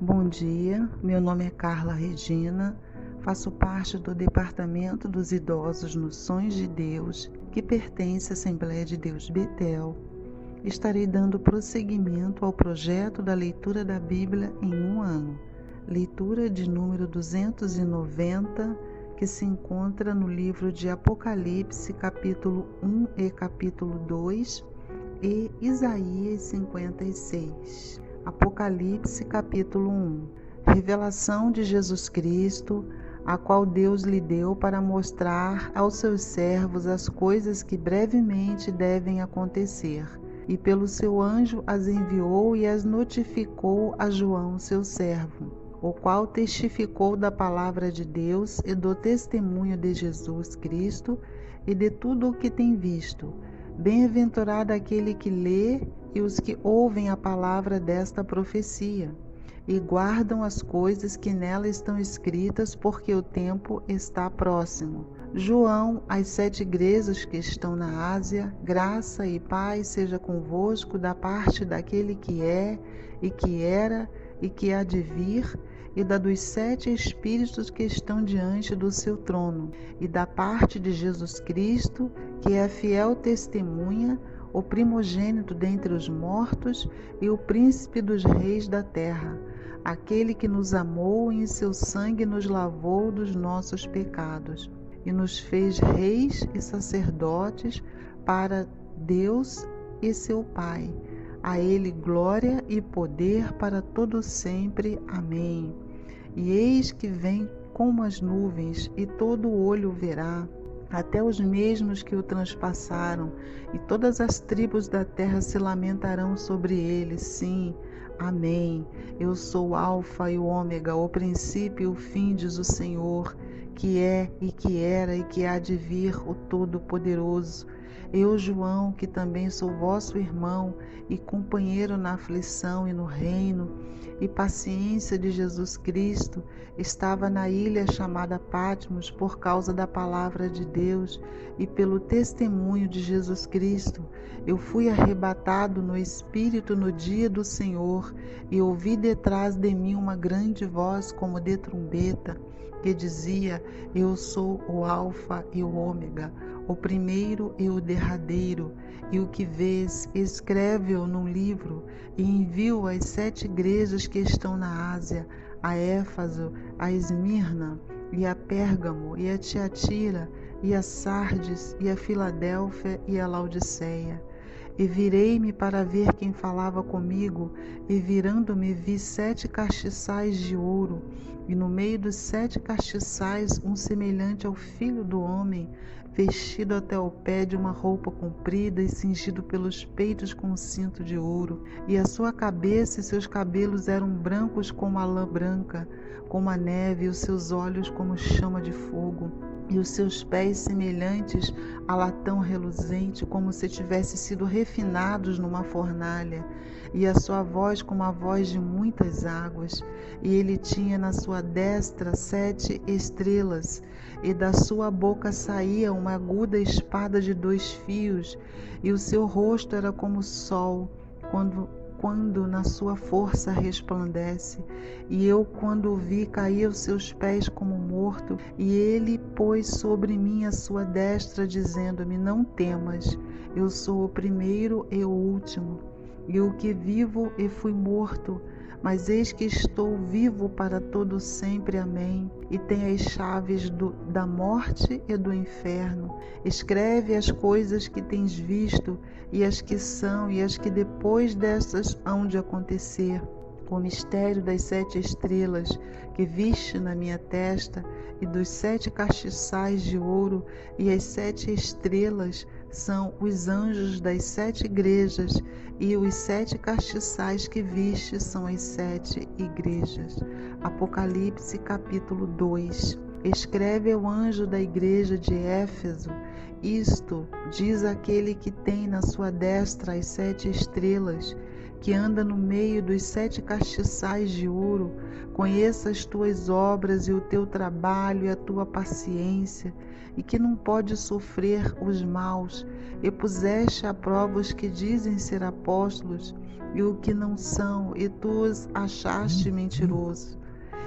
Bom dia, meu nome é Carla Regina, faço parte do Departamento dos Idosos nos Sonhos de Deus, que pertence à Assembleia de Deus Betel. Estarei dando prosseguimento ao projeto da leitura da Bíblia em um ano, leitura de número 290, que se encontra no livro de Apocalipse, capítulo 1 e capítulo 2, e Isaías 56. Apocalipse capítulo 1. Revelação de Jesus Cristo, a qual Deus lhe deu para mostrar aos seus servos as coisas que brevemente devem acontecer, e pelo seu anjo as enviou e as notificou a João, seu servo, o qual testificou da palavra de Deus e do testemunho de Jesus Cristo e de tudo o que tem visto. Bem-aventurado aquele que lê e os que ouvem a palavra desta profecia e guardam as coisas que nela estão escritas, porque o tempo está próximo. João, às 7 igrejas que estão na Ásia, graça e paz seja convosco da parte daquele que é, e que era, e que há de vir, e da dos 7 Espíritos que estão diante do seu trono, e da parte de Jesus Cristo, que é a fiel testemunha, o primogênito dentre os mortos e o príncipe dos reis da terra, aquele que nos amou e em seu sangue nos lavou dos nossos pecados, e nos fez reis e sacerdotes para Deus e seu Pai. A ele glória e poder para todo sempre. Amém. E eis que vem como as nuvens, e todo olho verá, até os mesmos que o transpassaram, e todas as tribos da terra se lamentarão sobre ele. Sim, amém. Eu sou o Alfa e o Ômega, o princípio e o fim, diz o Senhor, que é e que era e que há de vir, o Todo-Poderoso. Eu, João, que também sou vosso irmão e companheiro na aflição e no reino e paciência de Jesus Cristo, estava na ilha chamada Patmos por causa da palavra de Deus e pelo testemunho de Jesus Cristo. Eu fui arrebatado no Espírito no dia do Senhor e ouvi detrás de mim uma grande voz como de trombeta, que dizia: Eu sou o Alfa e o Ômega, o primeiro e o derradeiro, e o que vês, escreve-o num livro, e envia-o às 7 igrejas que estão na Ásia, a Éfaso, a Esmirna, e a Pérgamo, e a Tiatira, e a Sardes, e a Filadélfia, e a Laodiceia. E virei-me para ver quem falava comigo, e virando-me vi 7 castiçais de ouro, e no meio dos 7 castiçais um semelhante ao Filho do Homem, vestido até o pé de uma roupa comprida e cingido pelos peitos com um cinto de ouro, e a sua cabeça e seus cabelos eram brancos como a lã branca, como a neve, e os seus olhos como chama de fogo, e os seus pés semelhantes a latão reluzente, como se tivessem sido refinados numa fornalha, e a sua voz como a voz de muitas águas. E ele tinha na sua destra 7 estrelas, e da sua boca saía uma aguda espada de 2 fios, e o seu rosto era como o sol, quando na sua força resplandece. E eu, quando o vi, caí aos seus pés como morto, e ele pôs sobre mim a sua destra, dizendo-me: Não temas, eu sou o primeiro e o último, e o que vivo e fui morto, mas eis que estou vivo para todo sempre. Amém. E tem as chaves da morte e do inferno. Escreve as coisas que tens visto, e as que são, e as que depois destas hão de acontecer. O mistério das 7 estrelas que viste na minha testa, e dos 7 castiçais de ouro, e as 7 estrelas são os anjos das 7 igrejas, e os 7 castiçais que viste são as 7 igrejas. Apocalipse capítulo 2. Escreve ao anjo da igreja de Éfeso: Isto diz aquele que tem na sua destra as 7 estrelas, que anda no meio dos 7 castiçais de ouro, conheça as tuas obras e o teu trabalho e a tua paciência, e que não pode sofrer os maus, e puseste à prova os que dizem ser apóstolos e o que não são, e tu os achaste mentiroso.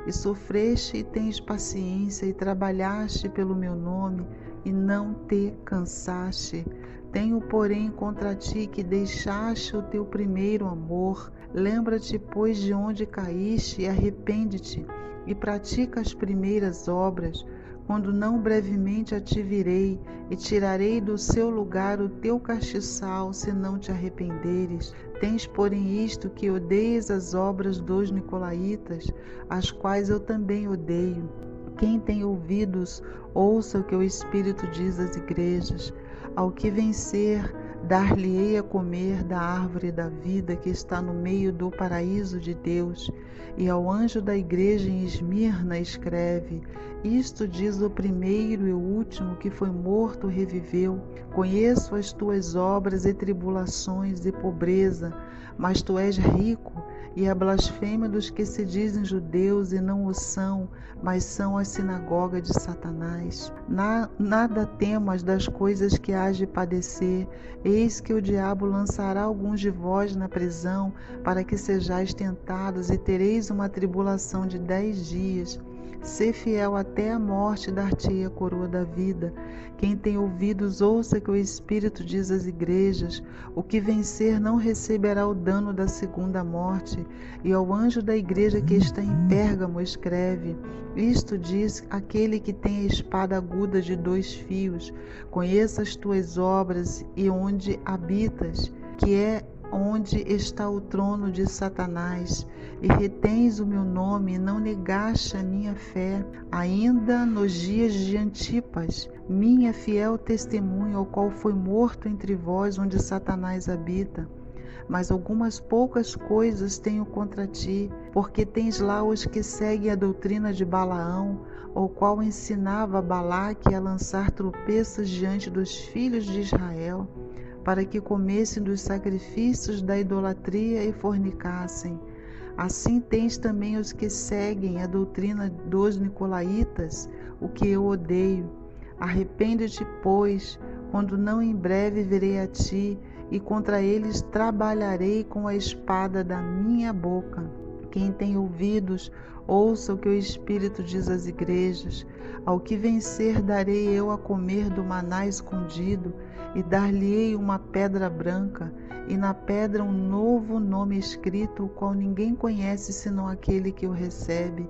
E sofreste e tens paciência, e trabalhaste pelo meu nome, e não te cansaste. Tenho, porém, contra ti que deixaste o teu primeiro amor. Lembra-te, pois, de onde caíste, e arrepende-te, e pratica as primeiras obras. Quando não, brevemente a te virei, e tirarei do seu lugar o teu castiçal, se não te arrependeres. Tens, porém, isto, que odeias as obras dos nicolaítas, as quais eu também odeio. Quem tem ouvidos, ouça o que o Espírito diz às igrejas. Ao que vencer, dar-lhe-ei a comer da árvore da vida que está no meio do paraíso de Deus. E ao anjo da igreja em Esmirna escreve: isto diz o primeiro e o último, que foi morto, reviveu. Conheço as tuas obras e tribulações e pobreza, mas tu és rico, e a blasfêmia dos que se dizem judeus e não o são, mas são a sinagoga de Satanás. Nada temas das coisas que hás de padecer. Eis que o diabo lançará alguns de vós na prisão, para que sejais tentados, e tereis uma tribulação de 10 dias. Sê fiel até a morte, dar-te-ei a coroa da vida. Quem tem ouvidos, ouça que o Espírito diz às igrejas: o que vencer não receberá o dano da segunda morte. E ao anjo da igreja que está em Pérgamo escreve: isto diz aquele que tem a espada aguda de 2 fios. Conheça as tuas obras e onde habitas, que é onde está o trono de Satanás, e retens o meu nome, e não negaste a minha fé, ainda nos dias de Antipas, minha fiel testemunha, ao qual foi morto entre vós, onde Satanás habita. Mas algumas poucas coisas tenho contra ti, porque tens lá os que seguem a doutrina de Balaão, o qual ensinava a Balaque a lançar tropeças diante dos filhos de Israel, para que comessem dos sacrifícios da idolatria e fornicassem. Assim tens também os que seguem a doutrina dos nicolaítas, o que eu odeio. Arrepende-te, pois, quando não em breve virei a ti, e contra eles trabalharei com a espada da minha boca. Quem tem ouvidos, ouça o que o Espírito diz às igrejas. Ao que vencer, darei eu a comer do maná escondido, e dar-lhe-ei uma pedra branca, e na pedra um novo nome escrito, o qual ninguém conhece senão aquele que o recebe.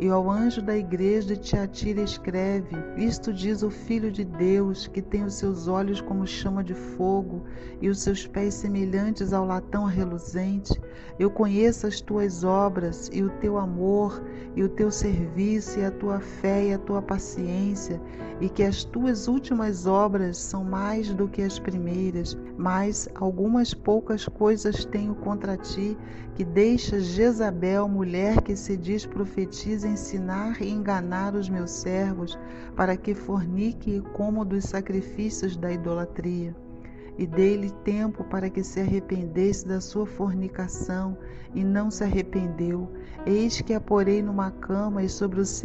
E ao anjo da igreja de Tiatira escreve: isto diz o Filho de Deus, que tem os seus olhos como chama de fogo, e os seus pés semelhantes ao latão reluzente. Eu conheço as tuas obras, e o teu amor, e o teu serviço, e a tua fé, e a tua paciência, e que as tuas últimas obras são mais do que as primeiras. Mas algumas poucas coisas tenho contra ti, que deixas Jezabel, mulher que se diz profetiza, ensinar e enganar os meus servos, para que fornique e coma dos sacrifícios da idolatria. E dei-lhe tempo para que se arrependesse da sua fornicação, e não se arrependeu. Eis que a porei numa cama, e sobre os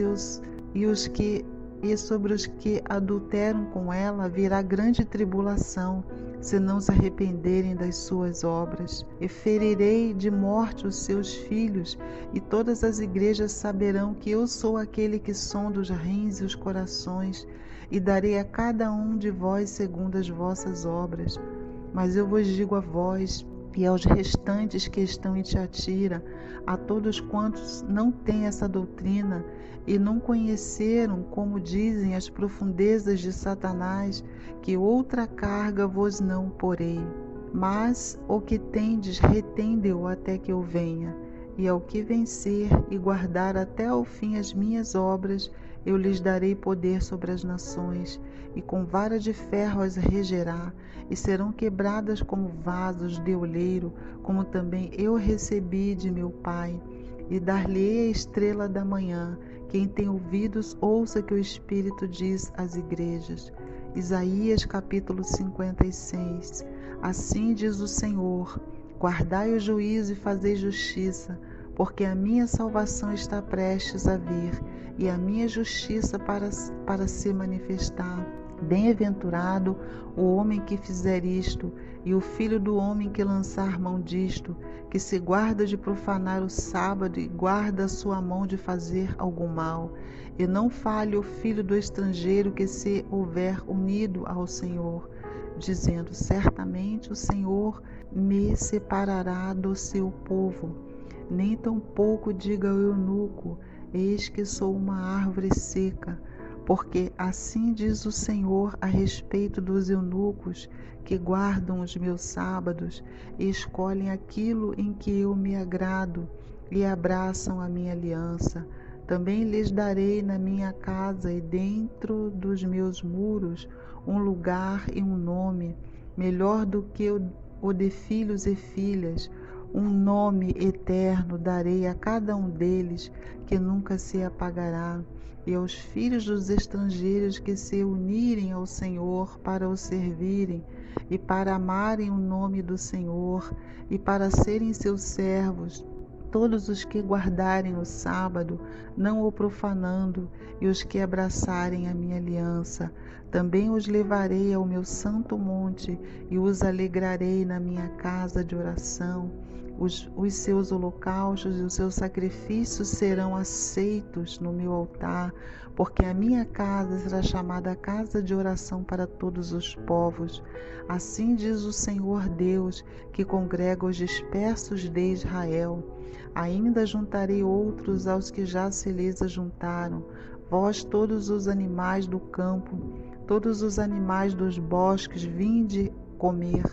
que adulteram com ela virá grande tribulação, se não se arrependerem das suas obras. E ferirei de morte os seus filhos, e todas as igrejas saberão que eu sou aquele que sonda os rins e os corações, e darei a cada um de vós segundo as vossas obras. Mas eu vos digo a vós e aos restantes que estão em Tiatira, a todos quantos não têm essa doutrina e não conheceram, como dizem, as profundezas de Satanás, que outra carga vos não porei. Mas o que tendes, retende-o até que eu venha. E ao que vencer e guardar até ao fim as minhas obras, eu lhes darei poder sobre as nações, e com vara de ferro as regerá, e serão quebradas como vasos de oleiro, como também eu recebi de meu Pai. E dar-lhe-ei a estrela da manhã. Quem tem ouvidos, ouça que o Espírito diz às igrejas. Isaías capítulo 56. Assim diz o Senhor: Guardai o juízo e fazei justiça, porque a minha salvação está prestes a vir, e a minha justiça para se manifestar. Bem-aventurado o homem que fizer isto, e o filho do homem que lançar mão disto, que se guarda de profanar o sábado e guarda a sua mão de fazer algum mal. E não falhe o filho do estrangeiro que se houver unido ao Senhor, dizendo: certamente o Senhor me separará do seu povo. Nem tampouco diga ao eunuco: eis que sou uma árvore seca, porque assim diz o Senhor a respeito dos eunucos que guardam os meus sábados e escolhem aquilo em que eu me agrado e abraçam a minha aliança. Também lhes darei na minha casa e dentro dos meus muros um lugar e um nome, melhor do que o de filhos e filhas. Um nome eterno darei a cada um deles, que nunca se apagará. E aos filhos dos estrangeiros que se unirem ao Senhor para o servirem, e para amarem o nome do Senhor, e para serem seus servos, todos os que guardarem o sábado, não o profanando, e os que abraçarem a minha aliança. Também os levarei ao meu santo monte, e os alegrarei na minha casa de oração. Os seus holocaustos e os seus sacrifícios serão aceitos no meu altar, porque a minha casa será chamada casa de oração para todos os povos. Assim diz o Senhor Deus, que congrega os dispersos de Israel. Ainda juntarei outros aos que já se lhes ajuntaram. Vós, todos os animais do campo, todos os animais dos bosques, vinde comer.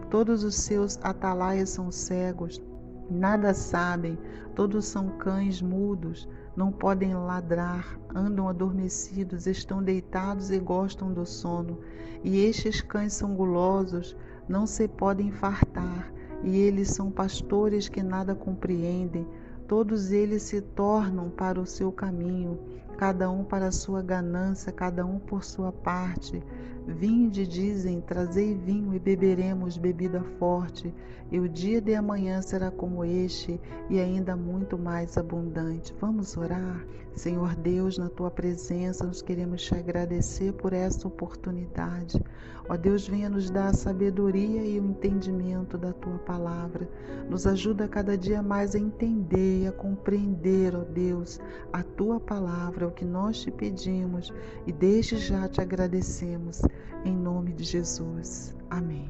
Todos os seus atalaias são cegos, nada sabem, todos são cães mudos, não podem ladrar, andam adormecidos, estão deitados e gostam do sono. E estes cães são gulosos, não se podem fartar, e eles são pastores que nada compreendem. Todos eles se tornam para o seu caminho, cada um para a sua ganância, cada um por sua parte. Vinde, dizem, trazei vinho e beberemos bebida forte, e o dia de amanhã será como este, e ainda muito mais abundante. Vamos orar? Senhor Deus, na Tua presença, nós queremos Te agradecer por essa oportunidade. Ó Deus, venha nos dar a sabedoria e o entendimento da Tua palavra. Nos ajuda cada dia mais a entender e a compreender, ó Deus, a Tua palavra, o que nós Te pedimos, e desde já Te agradecemos. Em nome de Jesus. Amém.